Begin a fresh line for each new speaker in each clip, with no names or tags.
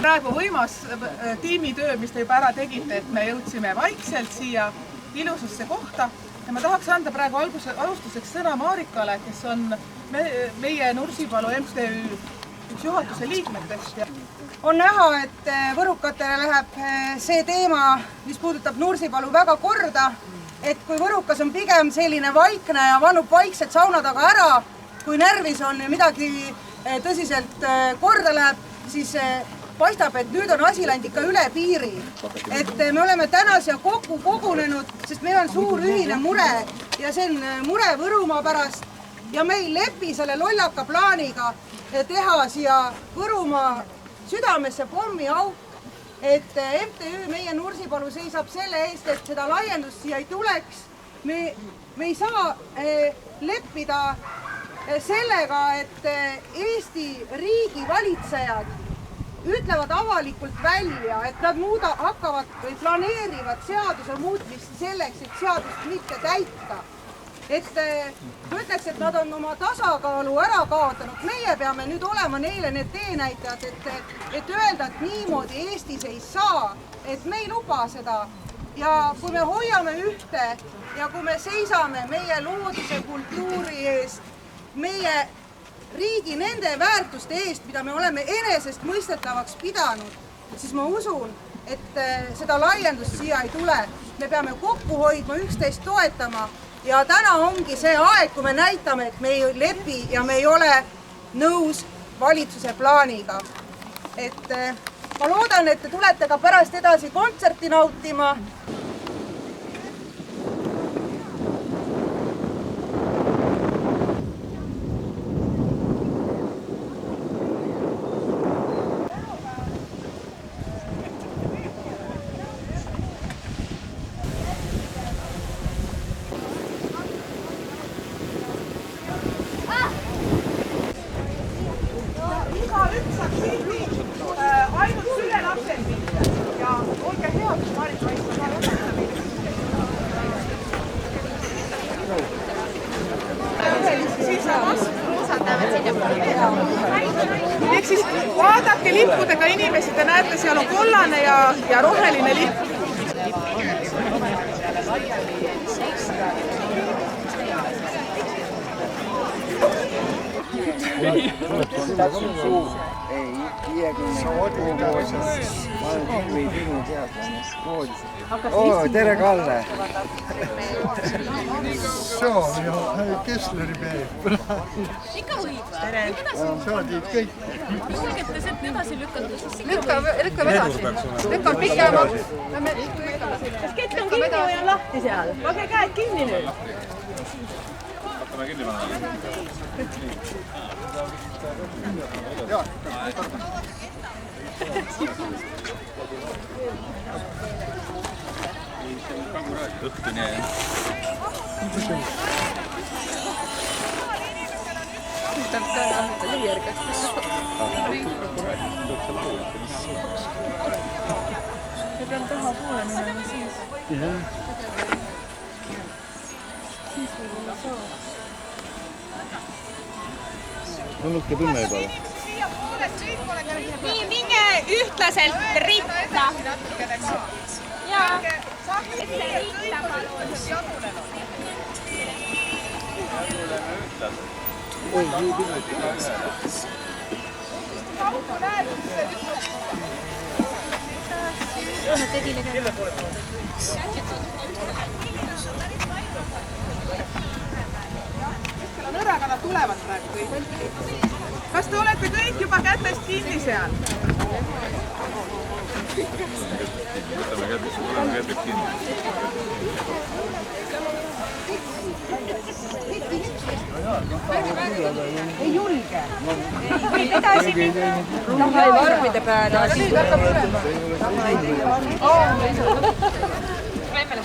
Praegu võimas tiimitöö, mis te juba ära tegite, et me jõudsime vaikselt siia ilusasse kohta ja ma tahaks anda praegu alustuseks sõna Marikale, kes on meie Nursipalu MTÜ üks juhatuse liikmetest.
On näha, et võrukatele läheb see teema, mis puudutab Nursipalu väga korda, et kui võrukas on pigem selline vaikne ja vanub vaikselt sauna taga ära, kui närvis on ja midagi tõsiselt korda läheb, siis paistab, et nüüd on asi läinud ikka üle piiri. Et me oleme täna siia kokku kogunenud, sest meil on suur ühine mure ja see on mure Võrumaa pärast ja me ei lepi selle lollaka plaaniga teha siia Võrumaa südamesse pommiauk, et MTÜ Meie Nursipalu seisab selle eest, et seda laiendust siia ei tuleks. Me ei saa leppida sellega, et Eesti riigi valitsejad ütlevad avalikult välja, et nad hakkavad või planeerivad seaduse muutmist selleks, et seadust mitte täita. Et ma ütleks, et nad on oma tasakaalu ära kaotanud. Meie peame nüüd olema neile need teenäitajad, et öelda, et niimoodi Eestis ei saa, et me ei luba seda. Ja kui me hoiame ühte ja kui me seisame meie looduse kultuuri eest, meie riigi nende väärtuste eest, mida me oleme enesest mõistetavaks pidanud, siis ma usun, et seda laiendust siia ei tule. Me peame kokku hoidma, üksteist toetama ja täna ongi see aeg, kui me näitame, et me ei lepi ja me ei ole nõus valitsuse plaaniga. Et ma loodan, et te tulete ka pärast edasi kontserti nautima.
Ainult süle lapsel mitte ja olge head, Marit Vaisma. Ehk siis vaadake lippudega inimesi, te näete, seal on kollane ja roheline lipp.
Tere, Kalle!
See on ju Kessleri Peep.
Ikka võib või?
Tere!
Sa tiid kõik.
Lükkate sealt edasi lükata, siis
Lükkame edasi. Lükkame pikema.
kas kett on kinni või on lahti seal?
Pange käed kinni nüüd.
Hakkame kinni panema. Õhtuni jah.
Me peame taha poole minema siis. Siis võib-olla saab.
Tunnuke tunne juba.
Nii, minge ühtlaselt ritta. Jaa. Et see ritta palun.
Nõraga nad tulevad praegu kõik. Kas te olete kõik juba kätest kinni seal?
Võtame kätest kinni.
Ei julge. Võib edasi minna. Tahai varmide peale.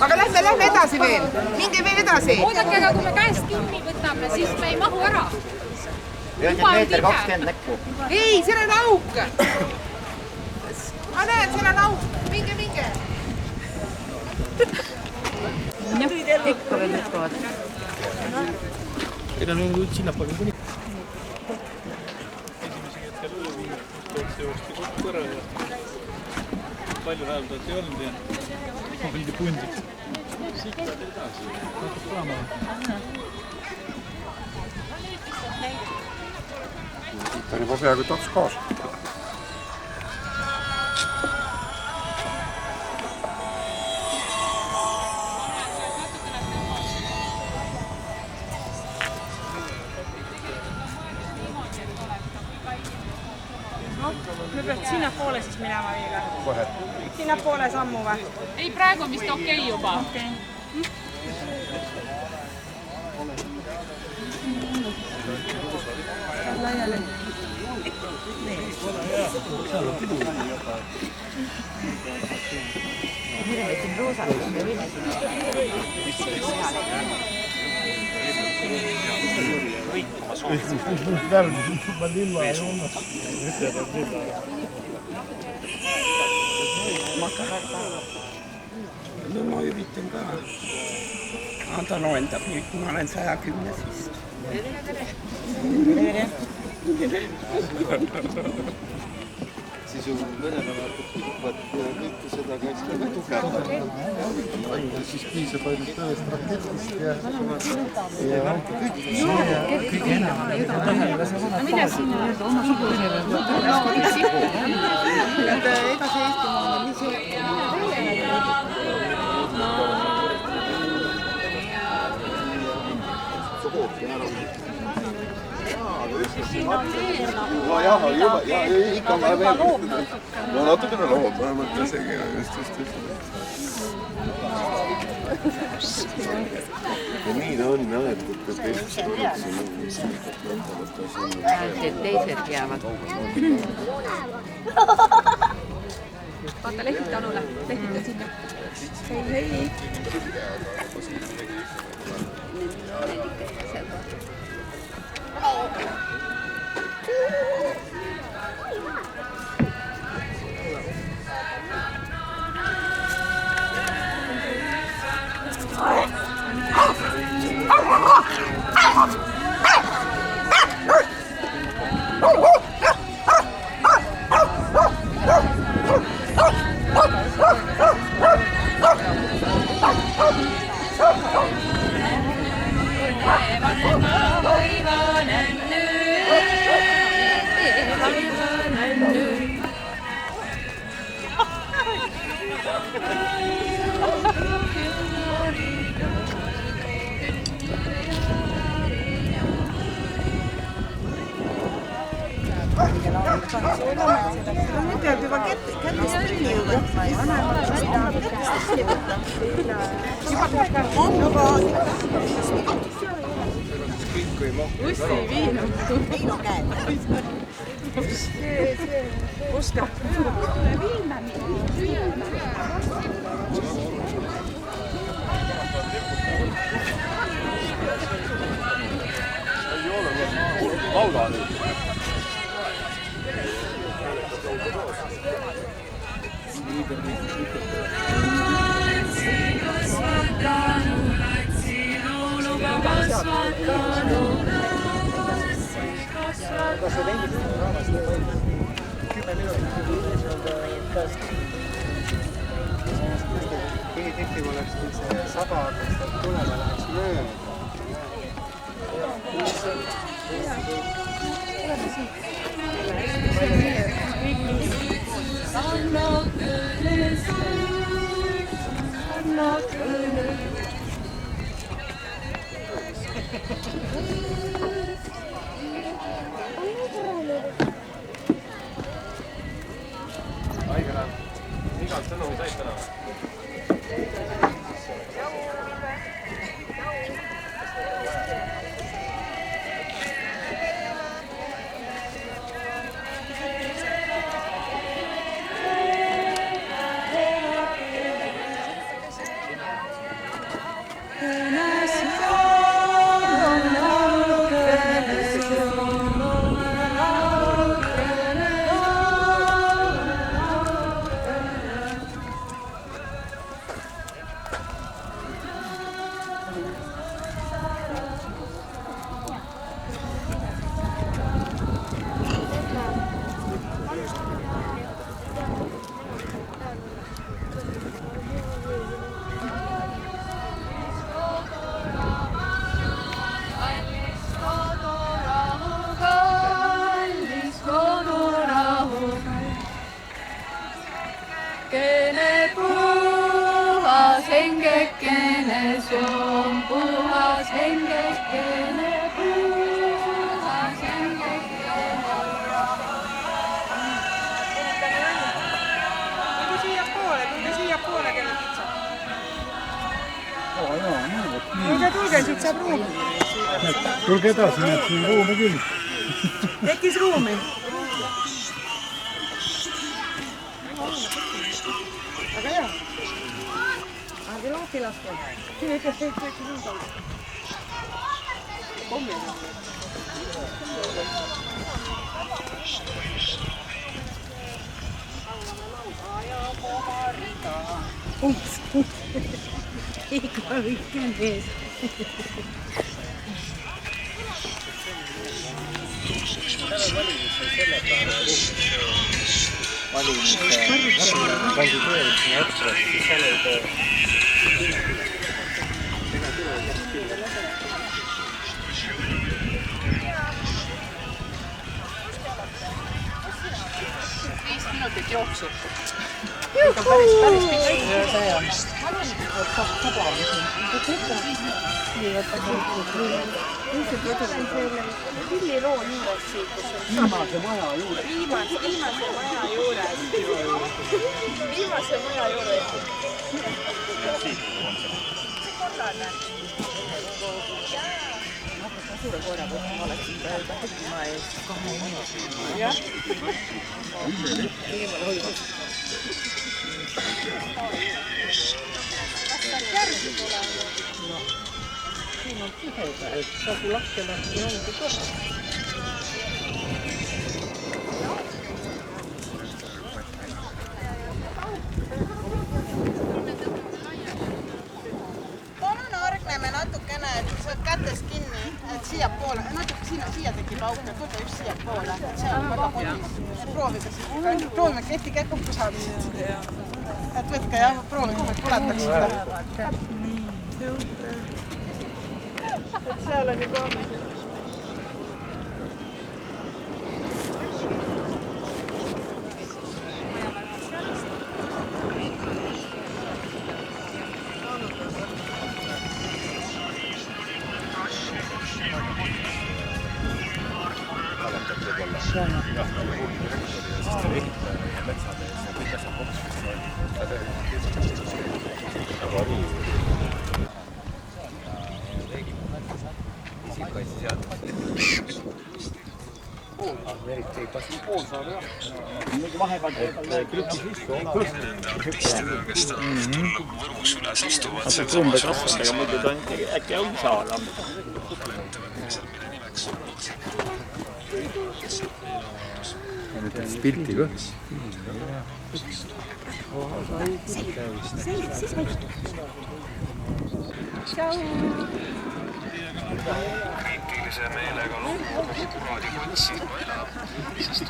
Aga lähme edasi veel. Minge veel edasi.
Oodake, aga kui me käest kinni võtame, siis me ei mahu ära.
1 meeter 20 näkku.
Ei, seal on auk. Ma näen, seal on auk. Minge.
Ikka veel lükkavad.
Ei, no nüüd sinnapoole kuni. Esimesi hetkel üle viinud, tootsi joosti kokku ära ja palju hääldajat ei olnud ja ma pidi pundiks. Siit pead edasi. Natuke saama.
Siit on juba peaaegu taks kaasa.
Me peaks sinnapoole siis minema viiga.
Kohe.
Sinnapoole sammu või?
Ei, praegu on vist okei juba.
Okei.
No ma üritan ka. Ta loendab nüüd, kui ma olen 110 vist.
Siis ju Venemaad tikvad kõike seda kaitsta ka tugevalt. Siis piisab ainult ühest raketist ja kõige enam.
Mida siin oma sugusele?
Ega see Eestimaa on nii see.
Nojah, ikka ma veel. No natukene loom, vähemalt isegi. Ja nii ta on, jah, et
Teised jäävad. Vaata lehvita Anule, lehvita sinna. Hei.
Nüüd peab juba kätest kinni võtma ja vanemad tuleb kätest kinni võtta.
Ussi ei viinud.
Viinu käed.
Oska.
Laula nüüd.
Kas see vendib raamas nii palju? 10 minutit. Põhitükkim oleks nüüd see saba, kes sealt tulema läheks mööda.
Haigena, igalt sõnumi said täna.
hengekene, see on puhas hengekene, puhas hengekene.
tulge siiapoole, kelle pitsa. Tulge, siit saab ruumi.
Tulge edasi, näed siin ruumi küll.
Tekkis ruumi. Aga hea. Ärge lahti laske. Ikka õige mees.
Jooksu.
Pilliroo juures siin, kus on viimase maja juures. Viimase maja juures. Suure koera võtma oleksin praegu ma ees 2 minutit. Jah. Eemal hoidnud. Järgi tulema. No, siin on tiheda, et sagu lahkele ja ongi korra.
Palun argneme natukene, et saad kätest kinni, et siiapoole, natuke siia tekib auk, et võta just siiapoole, et see on väga kodis. Proovime keti kokku saamisest. Et võtke ja proovige, et tuletaksite. Et seal on juba...
Umbes rahvastega muidu ta äkki on saal. Pilti ka.
Kriitilise meelega loomulikult kuradi kotsi elab, sest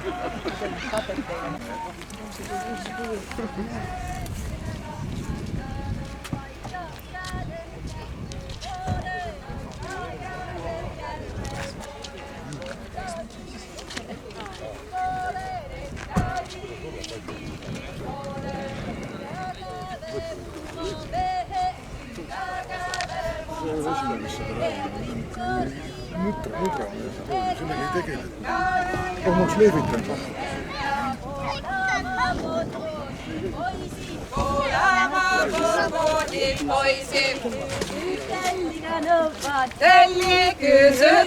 Nutra, sellega ei tegele. Omaks leevitan.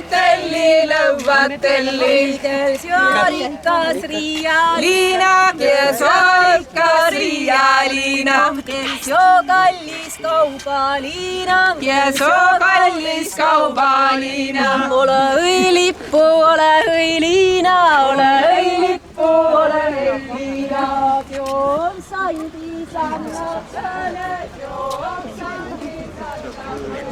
Telli lõuatelli, kes joorikas riialiina, kes joorikas riialiina, kes joo kallis kaubaliina, kes joo kallis kaubaliina. Ole õilippu, ole õiliina, ole õilippu, ole õiliina. Joon sandi sannakane, joon sandi sannakane.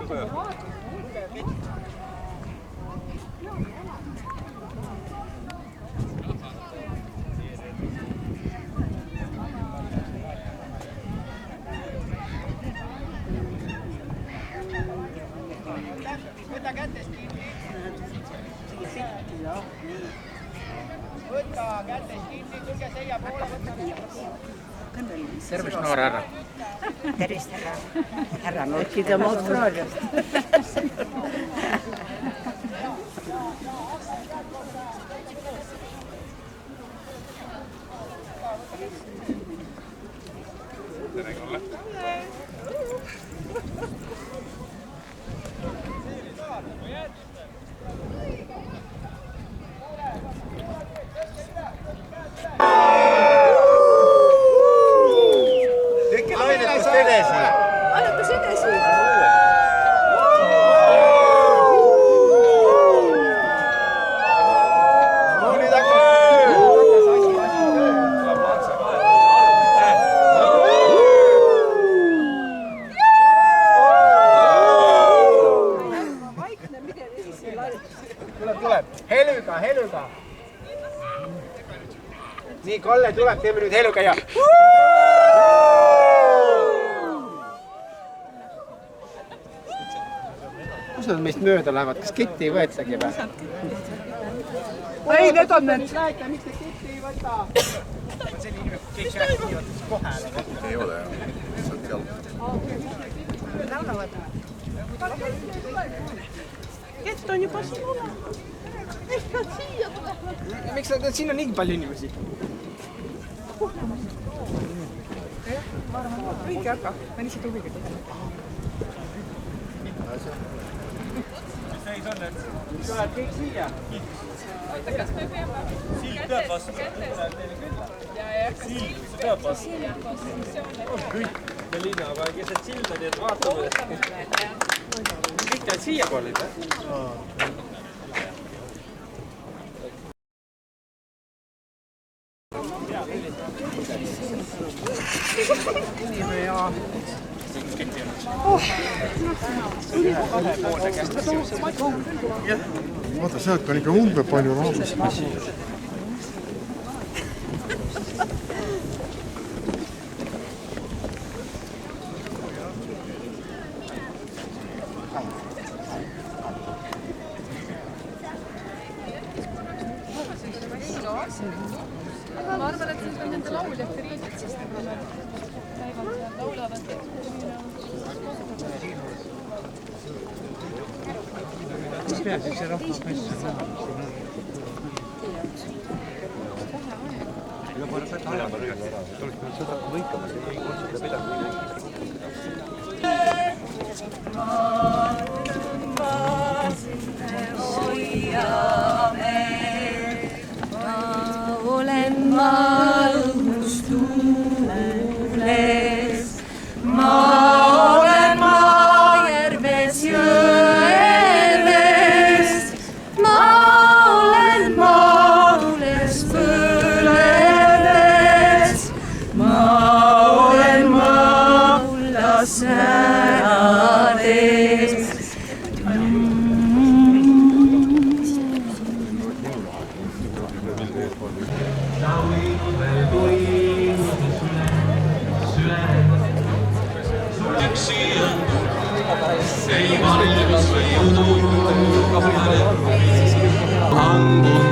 Võta kätest kinni. Võta kätest kinni, tulge seia poole, võta kätest.
Tervist, noor härra.
Tervist, härra. Härra Nurkid on Austraaliast.
Tere, Kalle.
Tükki lainetust edasi.
Ainutas edasi.
No nüüd hakkas asi tuleb. Helüga. Nii, Kalle tuleb, teeme nüüd Helüga ja... Kus nad meist mööda lähevad? Kas ketti ei võetagi või?
Ei, need on need.
Miks te ketti ei võta? Selline inimene, kõik rääkivad kohe.
Ei ole jah, lihtsalt jalg.
Laulavad.
Kett on juba siin olemas. Ehk nad siia tulevad.
Miks nad siin on nii palju inimesi?
Õige aga, ma lihtsalt huviga tean.
Mis seis on need?
Tulevad kõik siia.
Silt peab vastu. Silt peab vastu. Kõik Melina, aga keset silda, nii et vaatame.
Kõik nad siia poolid, jah?
Vaata, sealt on ikka umbe palju raamist.
Ma arvan, et need on nende lauljate riided, sest nad käivad seal, laulavad.
Mis peab üks rahvamess on?
Olen ma õhus tuules, ma olen maajärves jõeves, ma olen maules põleves, ma olen maulas särades.
Hangu